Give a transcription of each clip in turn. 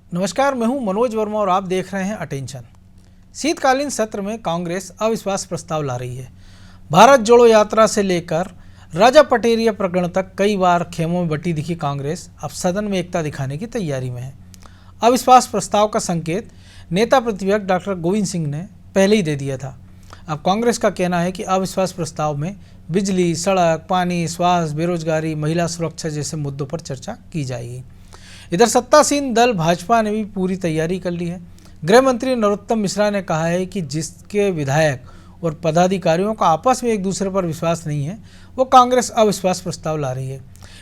नमस्कार, मैं हूं मनोज वर्मा और आप देख रहे हैं अटेंशन। शीतकालीन सत्र में कांग्रेस अविश्वास प्रस्ताव ला रही है। भारत जोड़ो यात्रा से लेकर राजा पटेरिया प्रकरण तक कई बार खेमों में बटी दिखी कांग्रेस अब सदन में एकता दिखाने की तैयारी में है। अविश्वास प्रस्ताव का संकेत नेता प्रतिपक्ष डॉक्टर गोविंद सिंह ने पहले ही दे दिया था। अब कांग्रेस का कहना है कि अविश्वास प्रस्ताव में बिजली, सड़क, पानी, स्वास्थ्य, बेरोजगारी, महिला सुरक्षा जैसे मुद्दों पर चर्चा की जाएगी। इधर सत्तासीन दल भाजपा ने भी पूरी तैयारी कर ली है। गृह मंत्री नरोत्तम मिश्रा ने कहा है कि जिसके विधायक और पदाधिकारियों का आपस में एक दूसरे पर विश्वास नहीं है, वो कांग्रेस अविश्वास प्रस्ताव ला रही है।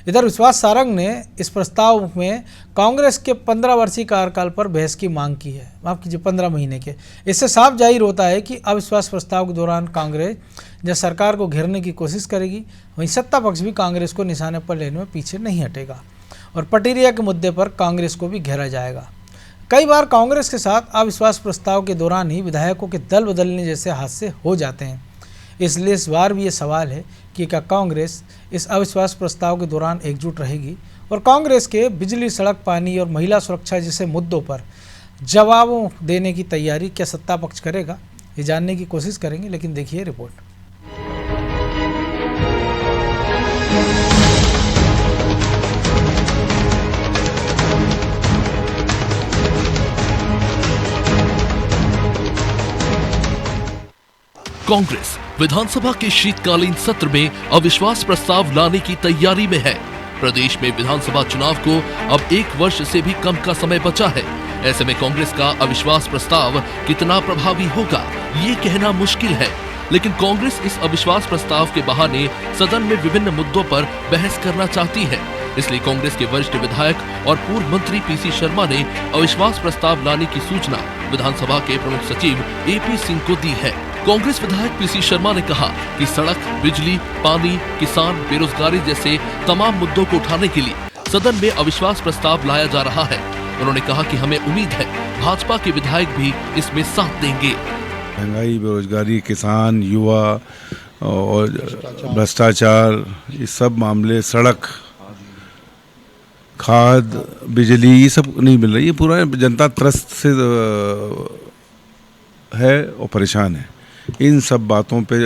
इधर विश्वास सारंग ने इस प्रस्ताव में कांग्रेस के 15 वर्षीय कार्यकाल पर बहस की मांग की है। माफ कीजिए, 15 महीने के। इससे साफ जाहिर होता है कि अविश्वास प्रस्ताव के दौरान कांग्रेस जब सरकार को घेरने की कोशिश करेगी, वहीं सत्ता पक्ष भी कांग्रेस को निशाने पर लेने में पीछे नहीं हटेगा और पटेरिया के मुद्दे पर कांग्रेस को भी घेरा जाएगा। कई बार कांग्रेस के साथ अविश्वास प्रस्ताव के दौरान ही विधायकों के दल बदलने जैसे हादसे हो जाते हैं। इसलिए इस बार भी ये सवाल है कि क्या कांग्रेस इस अविश्वास प्रस्ताव के दौरान एकजुट रहेगी और कांग्रेस के बिजली, सड़क, पानी और महिला सुरक्षा जैसे मुद्दों पर जवाबों देने की तैयारी क्या सत्ता पक्ष करेगा, ये जानने की कोशिश करेंगे। लेकिन देखिए रिपोर्ट। कांग्रेस विधानसभा के शीतकालीन सत्र में अविश्वास प्रस्ताव लाने की तैयारी में है। प्रदेश में विधानसभा चुनाव को अब 1 वर्ष से भी कम का समय बचा है। ऐसे में कांग्रेस का अविश्वास प्रस्ताव कितना प्रभावी होगा, ये कहना मुश्किल है। लेकिन कांग्रेस इस अविश्वास प्रस्ताव के बहाने सदन में विभिन्न मुद्दों पर बहस करना चाहती है। इसलिए कांग्रेस के वरिष्ठ विधायक और पूर्व मंत्री पीसी शर्मा ने अविश्वास प्रस्ताव लाने की सूचना विधानसभा के प्रमुख सचिव एपी सिंह को दी है। कांग्रेस विधायक पीसी शर्मा ने कहा कि सड़क, बिजली, पानी, किसान, बेरोजगारी जैसे तमाम मुद्दों को उठाने के लिए सदन में अविश्वास प्रस्ताव लाया जा रहा है। उन्होंने कहा कि हमें उम्मीद है भाजपा के विधायक भी इसमें साथ देंगे। महंगाई, बेरोजगारी, किसान, युवा और भ्रष्टाचार, ये सब मामले, सड़क, खाद, बिजली, ये सब नहीं मिल रही है। पूरा जनता त्रस्त से है और परेशान है। इन सब बातों पे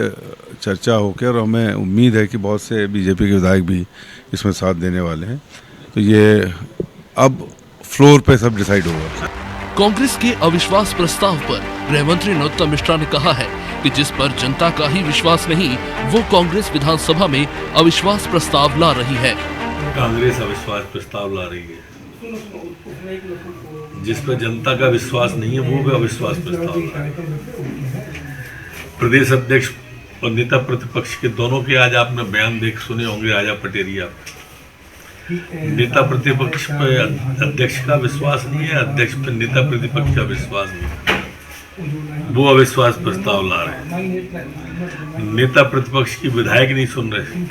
चर्चा होकर, और हमें उम्मीद है कि बहुत से बीजेपी के विधायक भी इसमें साथ देने वाले हैं। तो ये अब फ्लोर पे सब डिसाइड होगा। कांग्रेस के अविश्वास प्रस्ताव पर गृह मंत्री नरोत्तम मिश्रा ने कहा है कि जिस पर जनता का ही विश्वास नहीं, वो कांग्रेस विधानसभा में अविश्वास प्रस्ताव ला रही है। कांग्रेस अविश्वास प्रस्ताव ला रही है। जिस पर जनता का विश्वास नहीं है, वो भी अविश्वास प्रस्ताव ला रही है। प्रदेश अध्यक्ष और नेता प्रतिपक्ष के दोनों के आज आपने बयान देख सुने होंगे। राजा पटेरिया, नेता प्रतिपक्ष पे अध्यक्ष का विश्वास नहीं है, अध्यक्ष पे नेता प्रतिपक्ष का विश्वास नहीं है, वो अविश्वास प्रस्ताव ला रहे हैं। नेता प्रतिपक्ष की विधायक नहीं सुन रहे,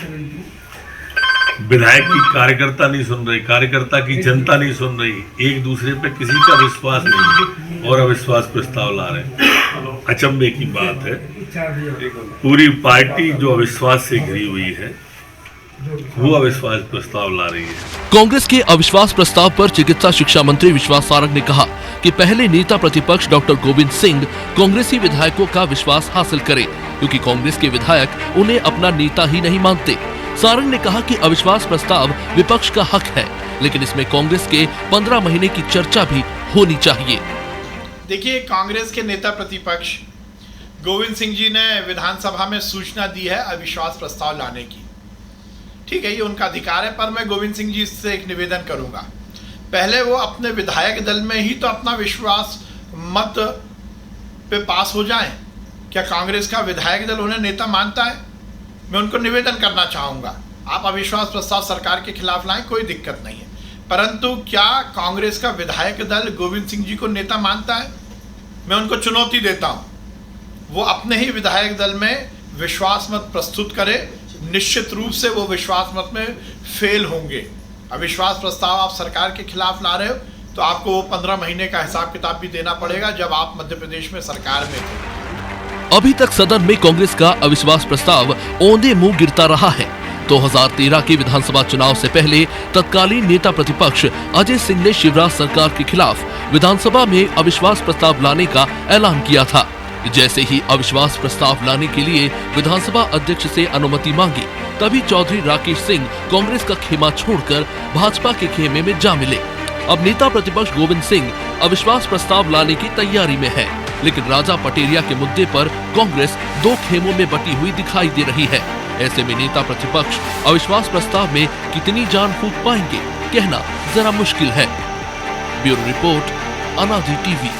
विधायक की कार्यकर्ता नहीं सुन रही, कार्यकर्ता की जनता नहीं सुन रही, एक दूसरे पे किसी का विश्वास नहीं और अविश्वास प्रस्ताव ला रहे हैं। अचंभे की बात है, पूरी पार्टी जो अविश्वास से घिरी हुई है, वो अविश्वास प्रस्ताव ला रही है। कांग्रेस के अविश्वास प्रस्ताव पर चिकित्सा शिक्षा मंत्री विश्वास सारंग ने कहा कि पहले नेता प्रतिपक्ष डॉक्टर गोविंद सिंह कांग्रेसी विधायकों का विश्वास हासिल करें, क्योंकि कांग्रेस के विधायक उन्हें अपना नेता ही नहीं मानते। सारंग ने कहा कि अविश्वास प्रस्ताव विपक्ष का हक है, लेकिन इसमें कांग्रेस के 15 महीने की चर्चा भी होनी चाहिए। देखिए, कांग्रेस के नेता प्रतिपक्ष गोविंद सिंह जी ने विधानसभा में सूचना दी है अविश्वास प्रस्ताव लाने की। ठीक है, ये उनका अधिकार है, पर मैं गोविंद सिंह जी से एक निवेदन करूंगा, पहले वो अपने विधायक दल में ही तो अपना विश्वास मत पे पास हो जाएं। क्या कांग्रेस का विधायक दल उन्हें नेता मानता है? मैं उनको निवेदन करना चाहूँगा, आप अविश्वास प्रस्ताव सरकार के खिलाफ लाएं, कोई दिक्कत नहीं है, परंतु क्या कांग्रेस का विधायक दल गोविंद सिंह जी को नेता मानता है? मैं उनको चुनौती देता हूँ, वो अपने ही विधायक दल में विश्वास मत प्रस्तुत करे, निश्चित रूप से वो विश्वास मत में फेल होंगे। अविश्वास प्रस्ताव आप सरकार के खिलाफ ला रहे हो तो आपको वो 15 महीने का हिसाब किताब भी देना पड़ेगा जब आप मध्य प्रदेश में सरकार में थे। अभी तक सदन में कांग्रेस का अविश्वास प्रस्ताव औंधे मुंह गिरता रहा है। 2013 के विधानसभा चुनाव से पहले तत्कालीन नेता प्रतिपक्ष अजय सिंह ने शिवराज सरकार के खिलाफ विधानसभा में अविश्वास प्रस्ताव लाने का ऐलान किया था। जैसे ही अविश्वास प्रस्ताव लाने के लिए विधानसभा अध्यक्ष से अनुमति मांगी, तभी चौधरी राकेश सिंह कांग्रेस का खेमा छोड़कर भाजपा के खेमे में जा मिले। अब नेता प्रतिपक्ष गोविंद सिंह अविश्वास प्रस्ताव लाने की तैयारी में है, लेकिन राजा पटेरिया के मुद्दे पर कांग्रेस दो खेमों में बटी हुई दिखाई दे रही है। ऐसे में नेता प्रतिपक्ष अविश्वास प्रस्ताव में कितनी जान फूंक पाएंगे, कहना जरा मुश्किल है। ब्यूरो रिपोर्ट, अनादि टीवी।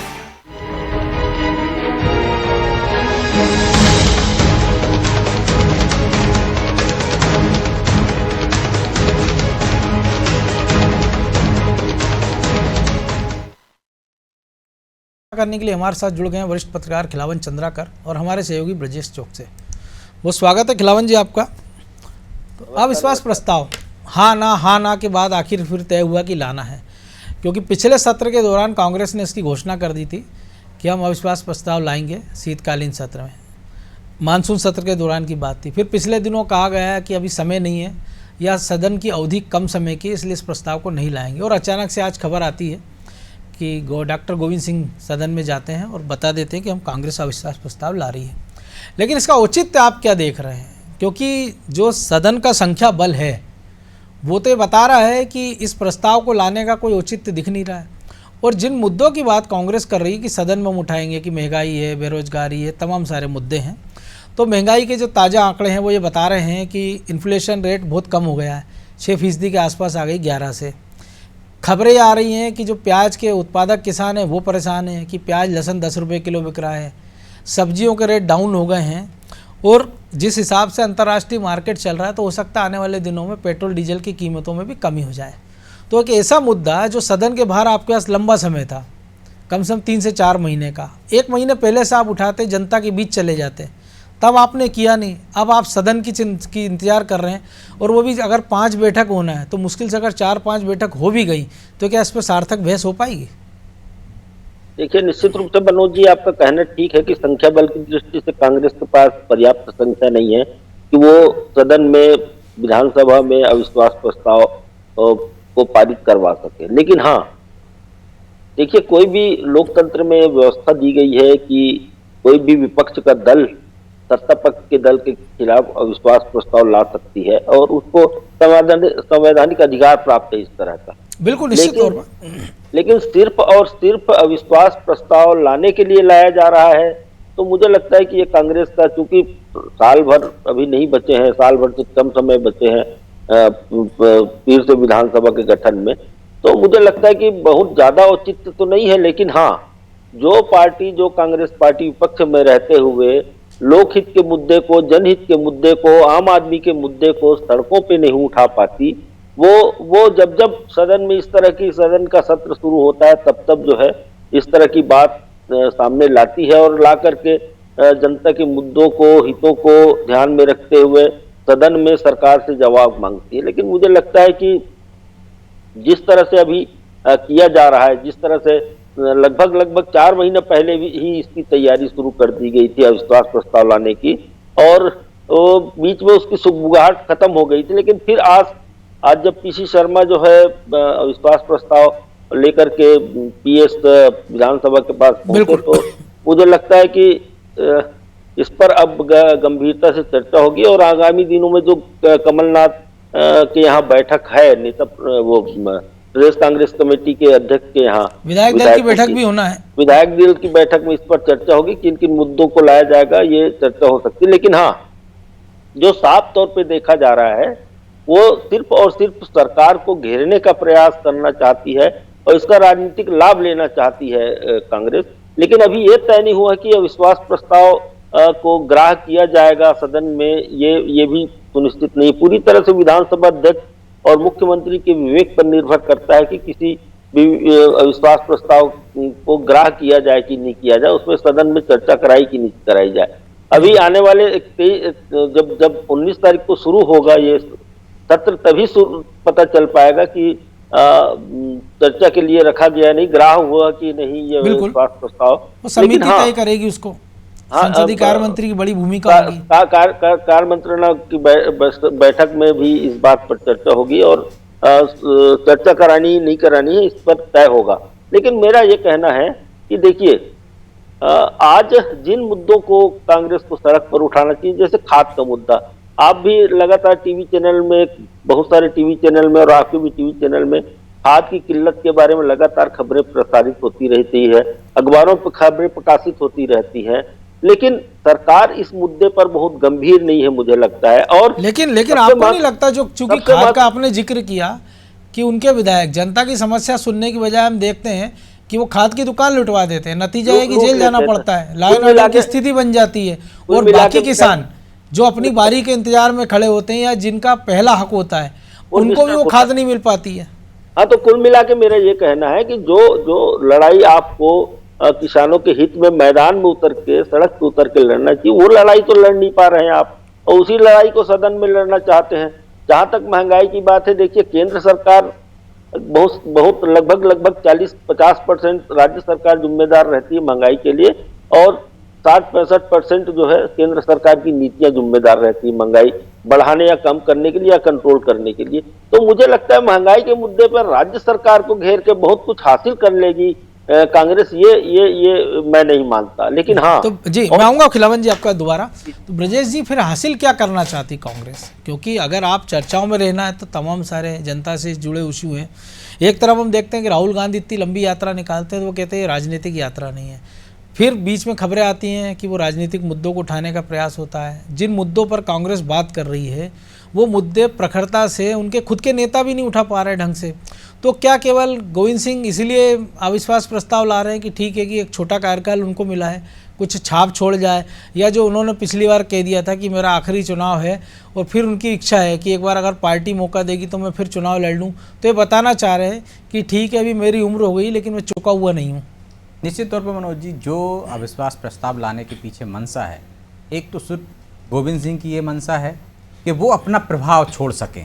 करने के लिए हमारे साथ जुड़ गए हैं वरिष्ठ पत्रकार खिलावन चंद्राकर और हमारे सहयोगी ब्रजेश चौक से। वो स्वागत है खिलावन जी आपका। तो अविश्वास प्रस्ताव हाँ ना के बाद आखिर फिर तय हुआ कि लाना है, क्योंकि पिछले सत्र के दौरान कांग्रेस ने इसकी घोषणा कर दी थी कि हम अविश्वास प्रस्ताव लाएंगे शीतकालीन सत्र में। मानसून सत्र के दौरान की बात थी। फिर पिछले दिनों कहा गया है कि अभी समय नहीं है या सदन की अवधि कम समय की, इसलिए इस प्रस्ताव को नहीं लाएंगे। और अचानक से आज खबर आती है कि डॉक्टर गोविंद सिंह सदन में जाते हैं और बता देते हैं कि हम कांग्रेस अविश्वास प्रस्ताव ला रही है। लेकिन इसका औचित्य आप क्या देख रहे हैं? क्योंकि जो सदन का संख्या बल है वो तो बता रहा है कि इस प्रस्ताव को लाने का कोई औचित्य दिख नहीं रहा है। और जिन मुद्दों की बात कांग्रेस कर रही है कि सदन में हम उठाएंगे कि महंगाई है, बेरोजगारी है, तमाम सारे मुद्दे हैं। तो महंगाई के जो ताज़ा आंकड़े हैं वो ये बता रहे हैं कि इन्फ्लेशन रेट बहुत कम हो गया है, 6% के आसपास आ गई 11 से। खबरें आ रही हैं कि जो प्याज के उत्पादक किसान हैं वो परेशान हैं कि प्याज लहसुन 10 रुपये किलो बिक रहा है, सब्जियों के रेट डाउन हो गए हैं। और जिस हिसाब से अंतर्राष्ट्रीय मार्केट चल रहा है तो हो सकता है आने वाले दिनों में पेट्रोल डीजल की कीमतों में भी कमी हो जाए। तो एक ऐसा मुद्दा है जो सदन के बाहर आपके पास लंबा समय था, कम से कम 3 से 4 महीने का। 1 महीने पहले से आप उठाते, जनता के बीच चले जाते, तब आपने किया नहीं। अब आप सदन की इंतजार कर रहे हैं, और वो भी अगर 5 बैठक होना है तो मुश्किल से अगर 4-5 बैठक हो भी गई तो क्या इस पर सार्थक बहस हो पाएगी? देखिए, निश्चित रूप से मनोज जी आपका कहना ठीक है कि संख्या बल की दृष्टि से कांग्रेस के पास पर्याप्त संख्या नहीं है कि वो सदन में, विधानसभा में अविश्वास प्रस्ताव को पारित करवा सके। लेकिन हाँ, देखिए, कोई भी लोकतंत्र में व्यवस्था दी गई है कि कोई भी विपक्ष का दल सत्ता पक्ष के दल के खिलाफ अविश्वास प्रस्ताव ला सकती है और उसको संवैधानिक अधिकार प्राप्त है इस तरह का। बिल्कुल, निश्चित तौर पर। लेकिन सिर्फ और सिर्फ अविश्वास प्रस्ताव लाने के लिए लाया जा रहा है तो मुझे लगता है कि ये कांग्रेस का, चूंकि साल भर अभी नहीं बचे हैं, साल भर से कम समय बचे हैं फिर से विधानसभा के गठन में, तो मुझे लगता है कि बहुत ज्यादा औचित्य तो नहीं है। लेकिन हाँ, जो कांग्रेस पार्टी विपक्ष में रहते हुए लोकहित के मुद्दे को, जनहित के मुद्दे को, आम आदमी के मुद्दे को सड़कों पे नहीं उठा पाती, वो जब सदन में इस तरह की, सदन का सत्र शुरू होता है तब जो है इस तरह की बात सामने लाती है और ला करके जनता के मुद्दों को, हितों को ध्यान में रखते हुए सदन में सरकार से जवाब मांगती है। लेकिन मुझे लगता है कि जिस तरह से अभी किया जा रहा है, जिस तरह से लगभग 4 महीने पहले ही इसकी तैयारी शुरू कर दी गई थी अविश्वास प्रस्ताव लाने की, और बीच में उसकी सुगबुगाहट खत्म हो गई थी। लेकिन फिर आज जब पीसी शर्मा जो है अविश्वास प्रस्ताव लेकर के पीएस विधानसभा के पास पहुंचे, तो मुझे लगता है कि इस पर अब गंभीरता से चर्चा होगी और आगामी दिनों में जो कमलनाथ के यहाँ बैठक है, नेता वो प्रदेश कांग्रेस कमेटी के अध्यक्ष के यहाँ विधायक दल की बैठक भी होना है। विधायक दल की बैठक में इस पर चर्चा होगी, किन किन मुद्दों को लाया जाएगा, ये चर्चा हो सकती है। लेकिन हाँ, जो साफ तौर पे देखा जा रहा है वो सिर्फ और सिर्फ सरकार को घेरने का प्रयास करना चाहती है और इसका राजनीतिक लाभ लेना चाहती है कांग्रेस। लेकिन अभी ये तय नहीं हुआ कि अविश्वास प्रस्ताव को ग्राह्य किया जाएगा सदन में, ये भी सुनिश्चित नहीं। पूरी तरह से विधानसभा अध्यक्ष और मुख्यमंत्री के विवेक पर निर्भर करता है कि किसी भी अविश्वास प्रस्ताव को ग्राह्य किया जाए कि नहीं किया जाए, उसमें सदन में चर्चा कराई कि नहीं कराई जाए। अभी आने वाले जब 19 तारीख को शुरू होगा ये सत्र, तभी पता चल पाएगा कि चर्चा के लिए रखा गया नहीं, ग्राह्य हुआ कि नहीं ये अविश्वास प्रस्ताव। समिति तय करेगी उसको। संसदीय कार्य मंत्री की बड़ी भूमिका होगी। कार्य मंत्रणा की बैठक में भी इस बात पर चर्चा होगी और चर्चा करानी नहीं करानी है इस पर तय होगा। लेकिन मेरा ये कहना है कि देखिए, आज जिन मुद्दों को कांग्रेस को सड़क पर उठाना चाहिए, जैसे खाद का मुद्दा, आप भी लगातार टीवी चैनल में, बहुत सारे टीवी चैनल में और आपके भी टीवी चैनल में खाद की किल्लत के बारे में लगातार खबरें प्रसारित होती रहती है, अखबारों पर खबरें प्रकाशित होती रहती हैं, लेकिन सरकार इस मुद्दे पर बहुत गंभीर नहीं है मुझे लगता है। और लेकिन आपको नहीं लगता, जो चूंकि खाद का आपने जिक्र किया कि उनके विधायक जनता की समस्या सुनने की बजाय हम देखते हैं कि वो खाद की दुकान लुटवा देते हैं, नतीजा है कि जेल जाना पड़ता है, लाइन ऑर्डर की स्थिति बन जाती है, और बाकी किसान जो अपनी बारी के इंतजार में खड़े होते हैं या जिनका पहला हक होता है, उनको भी वो खाद नहीं मिल पाती है। हाँ, तो कुल मिला के मेरा ये कहना है कि जो लड़ाई आपको किसानों के हित में मैदान में उतर के, सड़क पे उतर के लड़ना चाहिए, वो लड़ाई तो लड़ नहीं पा रहे हैं आप, और उसी लड़ाई को सदन में लड़ना चाहते हैं। जहां तक महंगाई की बात है, देखिए केंद्र सरकार बहुत लगभग 40-50% राज्य सरकार जिम्मेदार रहती है महंगाई के लिए, और 60-65% जो है केंद्र सरकार की नीतियां जिम्मेदार रहती है महंगाई बढ़ाने या कम करने के लिए या कंट्रोल करने के लिए। तो मुझे लगता है महंगाई के मुद्दे पर राज्य सरकार को घेर के बहुत कुछ हासिल कर लेगी कांग्रेस, ये मैं नहीं मानता। लेकिन हाँ, तो जी मैं आऊंगा खिलावन जी आपका दोबारा। तो ब्रजेश जी, फिर हासिल क्या करना चाहती कांग्रेस? क्योंकि अगर आप चर्चाओं में रहना है तो तमाम सारे जनता से जुड़े इशू हैं। एक तरफ हम देखते हैं कि राहुल गांधी इतनी लंबी यात्रा निकालते हैं तो वो कहते हैं राजनीतिक यात्रा नहीं है, फिर बीच में खबरें आती हैं कि वो राजनीतिक मुद्दों को उठाने का प्रयास होता है। जिन मुद्दों पर कांग्रेस बात कर रही है वो मुद्दे प्रखरता से उनके खुद के नेता भी नहीं उठा पा रहे ढंग से। तो क्या केवल गोविंद सिंह इसीलिए अविश्वास प्रस्ताव ला रहे हैं कि ठीक है कि एक छोटा कार्यकाल उनको मिला है, कुछ छाप छोड़ जाए, या जो उन्होंने पिछली बार कह दिया था कि मेरा आखिरी चुनाव है और फिर उनकी इच्छा है कि एक बार अगर पार्टी मौका देगी तो मैं फिर चुनाव लड़ लूँ, तो ये बताना चाह रहे हैं कि ठीक है अभी मेरी उम्र हो गई लेकिन मैं चुका हुआ नहीं हूँ? निश्चित तौर पर मनोज जी, जो अविश्वास प्रस्ताव लाने के पीछे मंशा है, एक तो सिर्फ गोविंद सिंह की ये मंशा है कि वो अपना प्रभाव छोड़ सकें,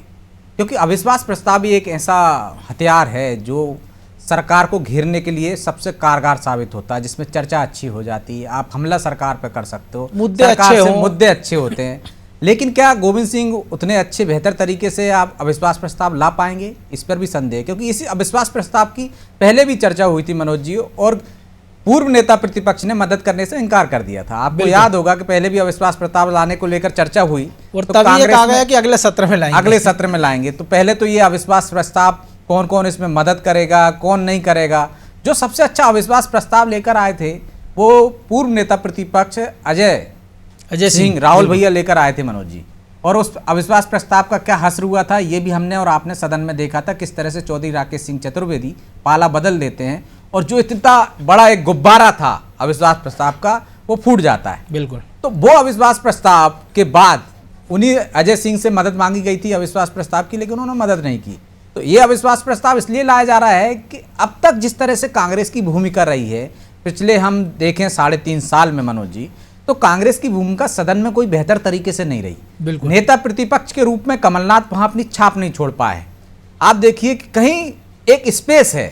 क्योंकि अविश्वास प्रस्ताव ही एक ऐसा हथियार है जो सरकार को घेरने के लिए सबसे कारगर साबित होता है, जिसमें चर्चा अच्छी हो जाती है, आप हमला सरकार पर कर सकते हो, मुद्दे अच्छे होते हैं। लेकिन क्या गोविंद सिंह उतने अच्छे बेहतर तरीके से आप अविश्वास प्रस्ताव ला पाएंगे, इस पर भी संदेह है, क्योंकि इसी अविश्वास प्रस्ताव की पहले भी चर्चा हुई थी मनोज जी, और पूर्व नेता प्रतिपक्ष ने मदद करने से इनकार कर दिया था। आपको याद होगा कि पहले भी अविश्वास प्रस्ताव लाने को लेकर चर्चा हुई और तो तभी ये कहा गया कि अगले सत्र में लाएंगे। तो पहले तो ये अविश्वास प्रस्ताव कौन कौन इसमें मदद करेगा, कौन नहीं करेगा। जो सबसे अच्छा अविश्वास प्रस्ताव लेकर आए थे वो पूर्व नेता प्रतिपक्ष अजय सिंह राहुल भैया लेकर आए थे मनोज जी, और उस अविश्वास प्रस्ताव का क्या हश्र हुआ था ये भी हमने और आपने सदन में देखा था, किस तरह से चौधरी राकेश सिंह चतुर्वेदी पाला बदल देते हैं, और जो इतना बड़ा एक गुब्बारा था अविश्वास प्रस्ताव का वो फूट जाता है। बिल्कुल। तो वो अविश्वास प्रस्ताव के बाद उन्हीं अजय सिंह से मदद मांगी गई थी अविश्वास प्रस्ताव की, लेकिन उन्होंने मदद नहीं की। तो ये अविश्वास प्रस्ताव इसलिए लाया जा रहा है कि अब तक जिस तरह से कांग्रेस की भूमिका रही है पिछले हम देखें 3.5 साल में मनोज जी, तो कांग्रेस की भूमिका सदन में कोई बेहतर तरीके से नहीं रही। बिल्कुल। नेता प्रतिपक्ष के रूप में कमलनाथ वहां अपनी छाप नहीं छोड़ पाए। आप देखिए कि कहीं एक स्पेस है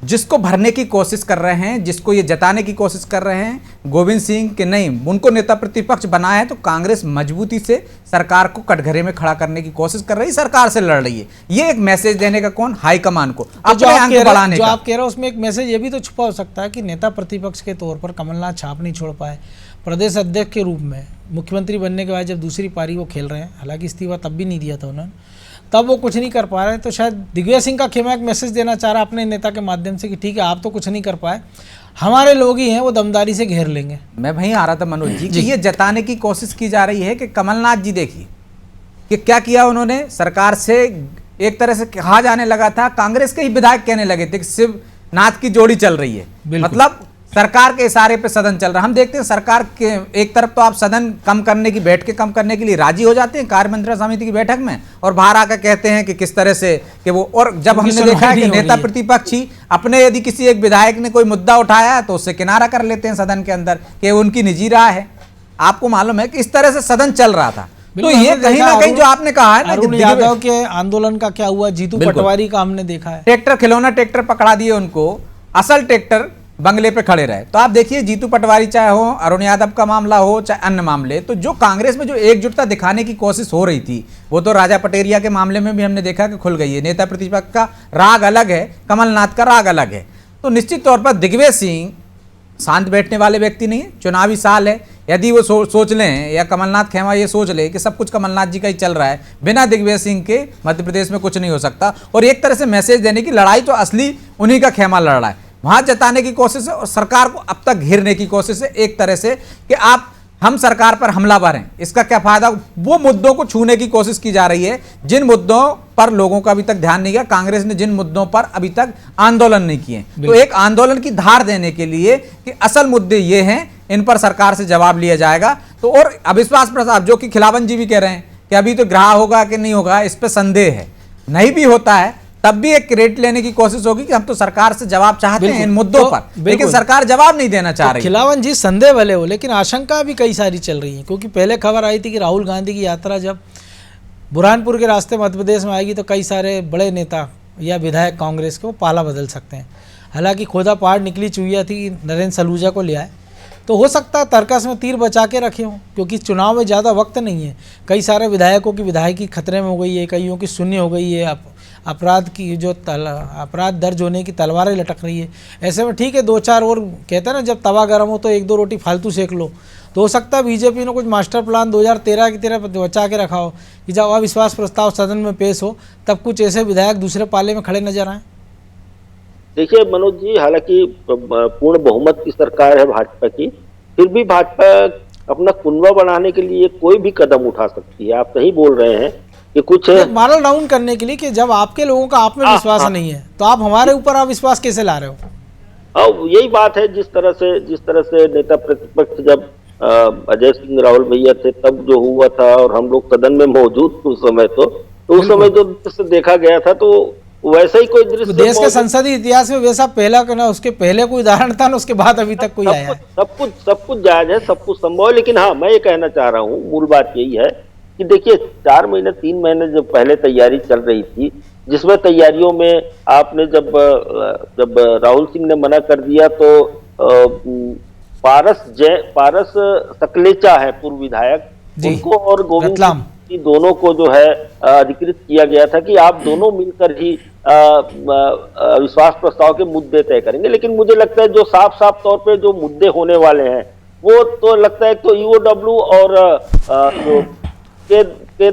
जिसको भरने की कोशिश कर रहे हैं, जिसको ये जताने की कोशिश कर रहे हैं गोविंद सिंह के नहीं, उनको नेता प्रतिपक्ष बनाया है तो कांग्रेस मजबूती से सरकार को कटघरे में खड़ा करने की कोशिश कर रही है, सरकार से लड़ रही है। ये एक मैसेज देने का कौन, हाईकमान को अपने आंख बढ़ाने का। जो आप कह रहे हो उसमें एक मैसेज ये भी तो छुपा हो सकता है कि नेता प्रतिपक्ष के तौर पर कमलनाथ छाप नहीं छोड़ पाए, प्रदेश अध्यक्ष के रूप में मुख्यमंत्री बनने के बाद जब दूसरी पारी वो खेल रहे हैं, हालांकि इस्तीफा तब भी नहीं दिया था उन्होंने, तब वो कुछ नहीं कर पा रहे हैं। तो शायद दिग्विजय सिंह का खेमा एक मैसेज देना चाह रहा है अपने नेता के माध्यम से कि ठीक है आप तो कुछ नहीं कर पाए, हमारे लोग ही हैं वो दमदारी से घेर लेंगे। मैं वहीं आ रहा था मनोज जी कि ये जताने की कोशिश की जा रही है कि कमलनाथ जी देखिए कि क्या किया उन्होंने, सरकार से एक तरह से कहा जाने लगा था, कांग्रेस के ही विधायक कहने लगे थे कि शिवनाथ की जोड़ी चल रही है, मतलब सरकार के इशारे पे सदन चल रहा है। हम देखते हैं सरकार के एक तरफ तो आप सदन कम करने की, बैठ के कम करने के लिए राजी हो जाते हैं कार्य मंत्रणा समिति की बैठक में, और बाहर आकर कहते हैं कि किस तरह से कि वो, और जब हमने देखा कि नेता प्रतिपक्ष ही अपने यदि किसी एक विधायक ने कोई मुद्दा उठाया है तो उससे किनारा कर लेते हैं सदन के अंदर कि उनकी निजी राय है। आपको मालूम है कि इस तरह से सदन चल रहा था। तो ये कहीं ना कहीं जो आपने कहा है अरुण यादव के आंदोलन का क्या हुआ, जीतू पटवारी का हमने देखा है, ट्रैक्टर खिलौना ट्रैक्टर पकड़ा दिए उनको, असल ट्रैक्टर बंगले पे खड़े रहे। तो आप देखिए जीतू पटवारी चाहे हो, अरुण यादव का मामला हो, चाहे अन्य मामले, तो जो कांग्रेस में जो एकजुटता दिखाने की कोशिश हो रही थी वो तो राजा पटेरिया के मामले में भी हमने देखा कि खुल गई है। नेता प्रतिपक्ष का राग अलग है, कमलनाथ का राग अलग है। तो निश्चित तौर पर दिग्विजय सिंह शांत बैठने वाले व्यक्ति नहीं है। चुनावी साल है, यदि वो सोच लें या कमलनाथ खेमा ये सोच ले कि सब कुछ कमलनाथ जी का ही चल रहा है, बिना दिग्विजय सिंह के मध्य प्रदेश में कुछ नहीं हो सकता, और एक तरह से मैसेज देने की लड़ाई तो असली उन्हीं का खेमा लड़ रहा है, वहां जताने की कोशिश है और सरकार को अब तक घेरने की कोशिश है एक तरह से कि हम सरकार पर हमलावर हैं। इसका क्या फायदा? वो मुद्दों को छूने की कोशिश की जा रही है जिन मुद्दों पर लोगों का अभी तक ध्यान नहीं गया। कांग्रेस ने जिन मुद्दों पर अभी तक आंदोलन नहीं किए, तो एक आंदोलन की धार देने के लिए कि असल मुद्दे ये हैं, इन पर सरकार से जवाब लिया जाएगा। तो और अविश्वास प्रस्ताव, जो कि खिलावन जी भी कह रहे हैं कि अभी तो ग्राह होगा कि नहीं होगा, इस पर संदेह है। नहीं भी होता है तब भी एक क्रेडिट लेने की कोशिश होगी कि हम तो सरकार से जवाब चाहते हैं इन मुद्दों पर, लेकिन सरकार जवाब नहीं देना चाह रही। खिलावन जी संदेह भले हो, लेकिन आशंका भी कई सारी चल रही है, क्योंकि पहले खबर आई थी कि राहुल गांधी की यात्रा जब बुरहानपुर के रास्ते मध्य प्रदेश में आएगी तो कई सारे बड़े नेता या विधायक कांग्रेस के वो पाला बदल सकते हैं। हालांकि खोदा पहाड़ निकली चुहिया थी कि नरेंद्र सलूजा को ले आए, तो हो सकता है तर्कस में तीर बचा के रखे हों, क्योंकि चुनाव में ज़्यादा वक्त नहीं है। कई सारे विधायकों की विधायकी खतरे में हो गई है, कईयों की शून्य हो गई है, अपराध की जो अपराध दर्ज होने की तलवारें लटक रही है। ऐसे में ठीक है, 2-4 और कहते हैं ना, जब तवा गर्म हो तो 1-2 रोटी फालतू सेक लो। तो हो सकता है बीजेपी ने कुछ मास्टर प्लान 2013 की तरह बचा के रखा हो कि जब अविश्वास प्रस्ताव सदन में पेश हो तब कुछ ऐसे विधायक दूसरे पाले में खड़े नजर आए। देखिए मनोज जी, हालांकि पूर्ण बहुमत की सरकार है भाजपा की, फिर भी भाजपा अपना कुनबा बनाने के लिए कोई भी कदम उठा सकती है। आप सही बोल रहे हैं कि कुछ मॉडल डाउन करने के लिए कि जब आपके लोगों का आप में विश्वास नहीं है तो आप हमारे ऊपर अविश्वास कैसे ला रहे हो? यही बात है। जिस तरह से नेता प्रतिपक्ष जब अजय सिंह राहुल भैया थे तब जो हुआ था, और हम लोग सदन में मौजूद थे उस समय, तो उस समय जो दृश्य देखा गया था तो वैसा ही कोई दृश्य देश के संसदीय इतिहास में वैसा पहला ना उसके पहले कोई उदाहरण था ना उसके बाद अभी तक कोई आया है। सब कुछ जायज है, सब कुछ संभव है। लेकिन हाँ, मैं ये कहना चाह रहा हूँ, मूल बात यही है कि देखिए 4 महीने 3 महीने जो पहले तैयारी चल रही थी, जिसमें तैयारियों में आपने जब राहुल सिंह ने मना कर दिया तो पारस सकलेचा है पूर्व विधायक, उनको और गोविंद सिंह दोनों को जो है अधिकृत किया गया था कि आप दोनों मिलकर ही विश्वास प्रस्ताव के मुद्दे तय करेंगे। लेकिन मुझे लगता है जो साफ तौर पे जो मुद्दे होने वाले हैं वो तो लगता है तो ईओडब्ल्यू और के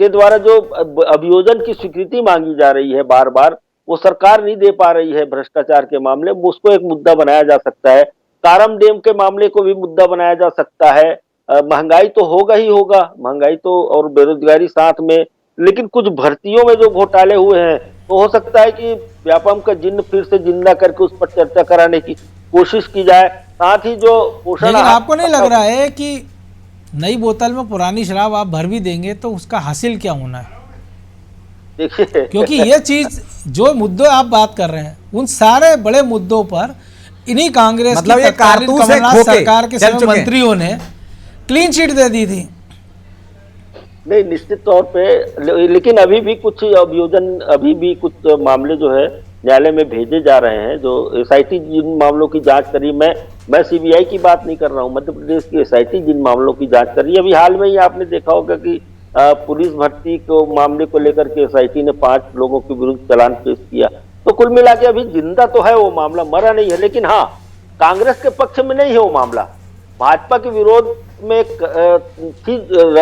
द्वारा जो अभियोजन की स्वीकृति मांगी जा रही है बार बार, वो सरकार नहीं दे पा रही है भ्रष्टाचार के मामले में, उसको एक मुद्दा बनाया जा सकता है। कारम डैम के मामले को भी मुद्दा बनाया जा सकता है। महंगाई तो होगा ही होगा, महंगाई तो और बेरोजगारी साथ में, लेकिन कुछ भर्तियों में जो घोटाले हुए हैं तो हो सकता है कि व्यापम का जिन्न फिर से जिंदा करके उस पर चर्चा कराने की कोशिश की जाए। साथ ही जो पोषण, लेकिन आपको नहीं लग रहा है कि नई बोतल में पुरानी शराब आप भर भी देंगे तो उसका हासिल क्या होना है? देखिए क्योंकि ये चीज जो मुद्दों आप बात कर रहे हैं उन सारे बड़े मुद्दों पर इन्हीं कांग्रेस मतलब की तत्कालीन कमलनाथ सरकार के समय मंत्रियों ने क्लीन चिट दे दी थी। नहीं, निश्चित तौर पे, लेकिन अभी भी कुछ अभियोजन, अभी भी कुछ मामले जो है न्यायालय में भेजे जा रहे हैं। जो एसआईटी जिन मामलों की जांच करी, मैं सीबीआई की बात नहीं कर रहा हूं, मध्य प्रदेश की एसआईटी जिन मामलों की जांच कर रही है। अभी हाल में ही आपने देखा होगा कि पुलिस भर्ती को मामले को लेकर के एसआईटी ने 5 लोगों के विरुद्ध चालान पेश किया। तो कुल मिला के अभी जिंदा तो है वो मामला, मरा नहीं है। लेकिन हाँ, कांग्रेस के पक्ष में नहीं है वो मामला, भाजपा के विरोध में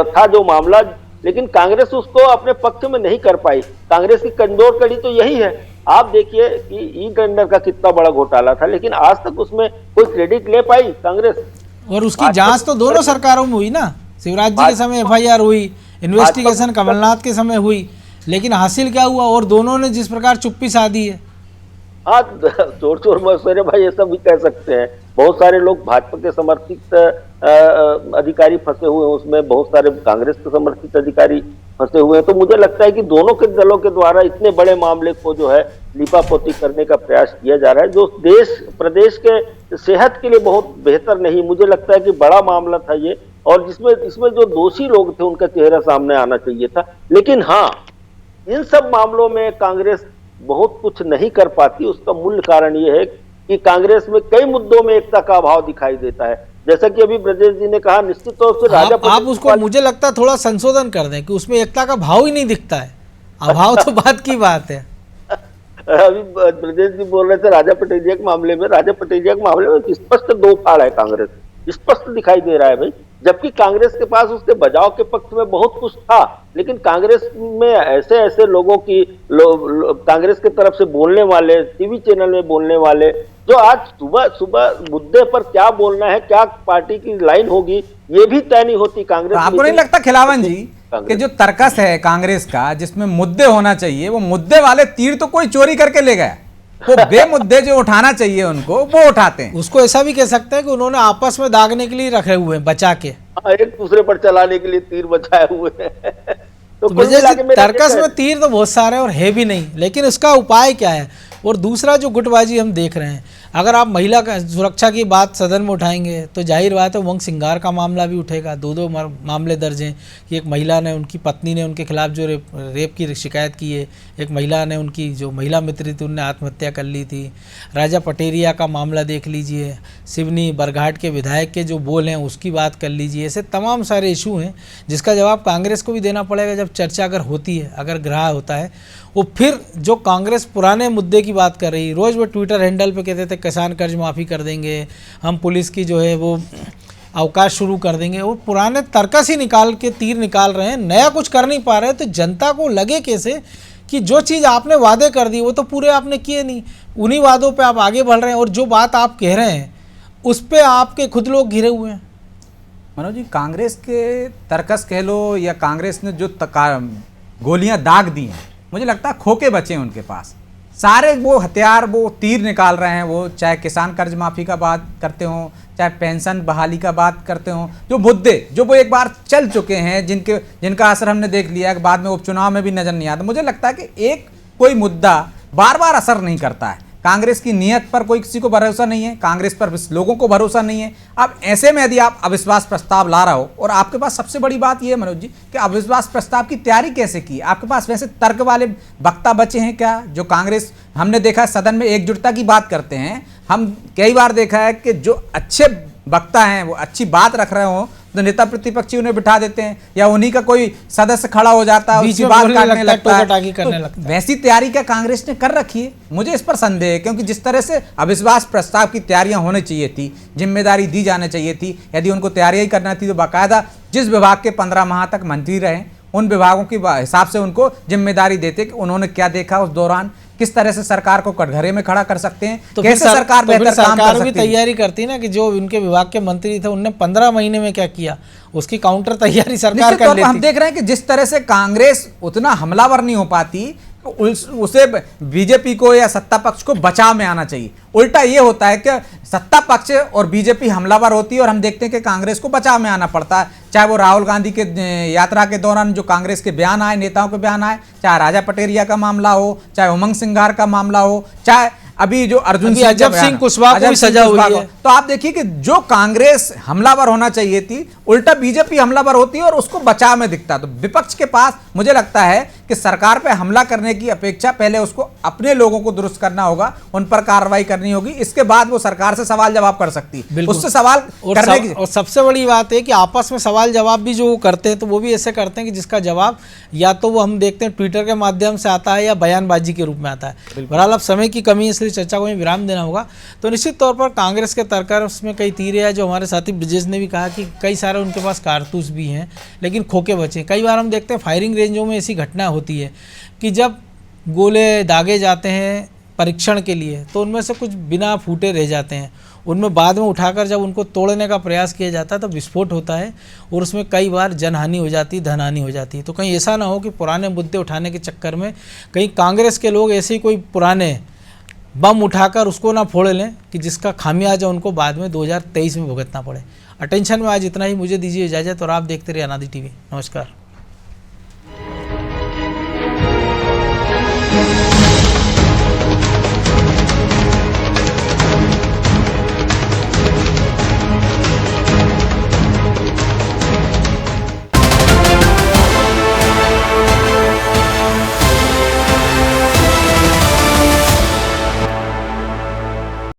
था जो मामला, लेकिन कांग्रेस उसको अपने पक्ष में नहीं कर पाई। कांग्रेस की कमजोर कड़ी तो यही है। आप देखिए कि ई टेंडर का कितना बड़ा घोटाला था, लेकिन आज तक उसमें कोई क्रेडिट ले पाई कांग्रेस? और उसकी जांच तो दोनों सरकारों में हुई ना, शिवराज जी के समय एफआईआर हुई, इन्वेस्टिगेशन कमलनाथ के समय हुई, लेकिन हासिल क्या हुआ? और दोनों ने जिस प्रकार चुप्पी साधी है। हाँ, चोर मौसेरे भाई ये सब भी कह सकते हैं। बहुत सारे लोग भाजपा के समर्थित अधिकारी फंसे हुए हैं उसमें, बहुत सारे कांग्रेस के समर्थित अधिकारी फंसे हुए हैं। तो मुझे लगता है कि दोनों के दलों के द्वारा इतने बड़े मामले को जो है लीपापोती करने का प्रयास किया जा रहा है, जो प्रदेश के सेहत के लिए बहुत बेहतर नहीं। मुझे लगता है कि बड़ा मामला था ये, और इसमें जो दोषी लोग थे उनका चेहरा सामने आना चाहिए था। लेकिन हाँ, इन सब मामलों में कांग्रेस बहुत कुछ नहीं कर पाती, उसका मूल कारण ये है कि कांग्रेस में कई मुद्दों में एकता का अभाव दिखाई देता है। जैसा कि अभी ब्रजेश जी ने कहा, निश्चित तौर से राजा आप उसको मुझे लगता है थोड़ा संशोधन कर दें कि उसमें एकता का भाव ही नहीं दिखता है, अभाव तो बात की बात है। अभी ब्रजेश जी बोल रहे थे राजा पटेरिया के मामले में, राजा पटेरिया के मामले में स्पष्ट दो फाड़ है कांग्रेस, स्पष्ट दिखाई दे रहा है भाई। जबकि कांग्रेस के पास उसके बचाव के पक्ष में बहुत कुछ था, लेकिन कांग्रेस में ऐसे ऐसे लोगों की कांग्रेस की तरफ से बोलने वाले, टीवी चैनल में बोलने वाले, जो आज सुबह सुबह मुद्दे पर क्या बोलना है, क्या पार्टी की लाइन होगी, ये भी तय नहीं होती कांग्रेस। आपको नहीं लगता खिलावन जी कि जो तर्कस है कांग्रेस का, जिसमें मुद्दे होना चाहिए, वो मुद्दे वाले तीर तो कोई चोरी करके ले गया, वो बेमुद्दे जो उठाना चाहिए उनको वो उठाते हैं। उसको ऐसा भी कह सकते हैं कि उन्होंने आपस में दागने के लिए रखे हुए हैं, बचा के एक दूसरे पर चलाने के लिए तीर बचाए हुए हैं। तो तर्कस में तीर तो बहुत सारे और है भी नहीं, लेकिन इसका उपाय क्या है? और दूसरा जो गुटबाजी हम देख रहे हैं, अगर आप महिला सुरक्षा की बात सदन में उठाएंगे तो जाहिर बात है उमंग सिंगार का मामला भी उठेगा। दो मामले दर्ज हैं कि एक महिला ने, उनकी पत्नी ने उनके खिलाफ जो रेप की शिकायत की है, एक महिला ने, उनकी जो महिला मित्र थी उनने आत्महत्या कर ली थी। राजा पटेरिया का मामला देख लीजिए, सिवनी बरघाट के विधायक के जो बोल हैं उसकी बात कर लीजिए। ऐसे तमाम सारे इशू हैं जिसका जवाब कांग्रेस को भी देना पड़ेगा जब चर्चा अगर होती है, अगर ग्रह होता है। वो फिर जो कांग्रेस पुराने मुद्दे की बात कर रही, रोज़ वो ट्विटर हैंडल पे कहते थे किसान कर्ज माफ़ी कर देंगे, हम पुलिस की जो है वो अवकाश शुरू कर देंगे, वो पुराने तर्कस ही निकाल के तीर निकाल रहे हैं, नया कुछ कर नहीं पा रहे। तो जनता को लगे कैसे कि जो चीज़ आपने वादे कर दी वो तो पूरे आपने किए नहीं, उन्हीं वादों पे आप आगे बढ़ रहे हैं, और जो बात आप कह रहे हैं उस पर आपके खुद लोग घिरे हुए हैं। मनोज जी, कांग्रेस के तर्कस कह लो या कांग्रेस ने जो गोलियां दाग दी हैं, मुझे लगता है खोके बचे हैं उनके पास, सारे वो हथियार, वो तीर निकाल रहे हैं। वो चाहे किसान कर्ज माफ़ी का बात करते हों, चाहे पेंशन बहाली का बात करते हों, जो मुद्दे जो वो एक बार चल चुके हैं, जिनका असर हमने देख लिया कि बाद में उपचुनाव में भी नजर नहीं आता। मुझे लगता है कि एक कोई मुद्दा बार बार असर नहीं करता है। कांग्रेस की नीयत पर कोई किसी को भरोसा नहीं है, कांग्रेस पर लोगों को भरोसा नहीं है। अब ऐसे में यदि आप अविश्वास प्रस्ताव ला रहा हो, और आपके पास सबसे बड़ी बात यह है मनोज जी कि अविश्वास प्रस्ताव की तैयारी कैसे की? आपके पास वैसे तर्क वाले वक्ता बचे हैं क्या? जो कांग्रेस, हमने देखा सदन में एकजुटता की बात करते हैं, हम कई बार देखा है कि जो अच्छे वक्ता हैं वो अच्छी बात रख रहे हो तो नेता प्रतिपक्षी उन्हें बिठा देते हैं, या उन्हीं का कोई सदस्य खड़ा हो जाता है, उसकी बात काटने लगता है। तो वैसी तैयारी क्या कांग्रेस ने कर रखी है? मुझे इस पर संदेह है, क्योंकि जिस तरह से अविश्वास प्रस्ताव की तैयारियां होनी चाहिए थी, जिम्मेदारी दी जानी चाहिए थी, यदि उनको तैयारियां ही करना थी तो बाकायदा जिस विभाग के 15 माह तक मंत्री रहे उन विभागों के हिसाब से उनको जिम्मेदारी देते कि उन्होंने क्या देखा उस दौरान, किस तरह से सरकार को कटघरे में खड़ा कर सकते हैं, तो कैसे सरकार बेहतर काम कर सकती है। तैयारी करती ना कि जो उनके विभाग के मंत्री थे उनने 15 महीने में क्या किया, उसकी काउंटर तैयारी सरकार कर लेती। हम देख रहे हैं कि जिस तरह से कांग्रेस उतना हमलावर नहीं हो पाती, उसे बीजेपी को या सत्ता पक्ष को बचाव में आना चाहिए। उल्टा ये होता है कि सत्ता पक्ष और बीजेपी हमलावर होती है और हम देखते हैं कि कांग्रेस को बचाव में आना पड़ता है। चाहे वो राहुल गांधी के यात्रा के दौरान जो कांग्रेस के बयान आए, नेताओं के बयान आए, चाहे राजा पटेरिया का मामला हो, चाहे उमंग सिंगार का मामला हो, चाहे अभी जो अर्जुन सिंह कुशवाहा को भी सजा हुई है। तो आप देखिए कि जो कांग्रेस हमलावर होना चाहिए थी, उल्टा बीजेपी हमलावर होती है और उसको बचाव में दिखता। तो विपक्ष के पास मुझे लगता है कि सरकार पे हमला करने की अपेक्षा पहले उसको अपने लोगों को दुरुस्त करना होगा, उन पर कार्रवाई करनी होगी, इसके बाद वो सरकार से सवाल जवाब कर सकती है। उससे सवाल करने की और सबसे बड़ी बात है कि आपस में सवाल जवाब भी जो करते हैं तो वो भी ऐसे करते हैं कि जिसका जवाब या तो वो हम देखते हैं ट्विटर के माध्यम से आता है या बयानबाजी के रूप में आता है। बहरहाल अब समय की कमी है इसलिए चर्चा को विराम देना होगा। तो निश्चित तौर पर कांग्रेस के तर्कस में कई तीर है, जो हमारे साथी ब्रजेश ने भी कहा कि कई सारे उनके पास कारतूस भी हैं लेकिन खोके बचे। कई बार हम देखते हैं फायरिंग रेंजों में ऐसी घटना होती है कि जब गोले दागे जाते हैं परीक्षण के लिए तो उनमें से कुछ बिना फूटे रह जाते हैं, उनमें बाद में उठाकर जब उनको तोड़ने का प्रयास किया जाता है तो विस्फोट होता है और उसमें कई बार जनहानि हो जाती है, धनहानि हो जाती है। तो कहीं ऐसा ना हो कि पुराने मुद्दे उठाने के चक्कर में कहीं कांग्रेस के लोग ऐसे ही कोई पुराने बम उठाकर उसको ना फोड़ लें कि जिसका खामियाजा उनको बाद में 2023 में भुगतना पड़े। अटेंशन में आज इतना ही, मुझे दीजिए इजाज़त और आप देखते रहिए अनादि टीवी। नमस्कार।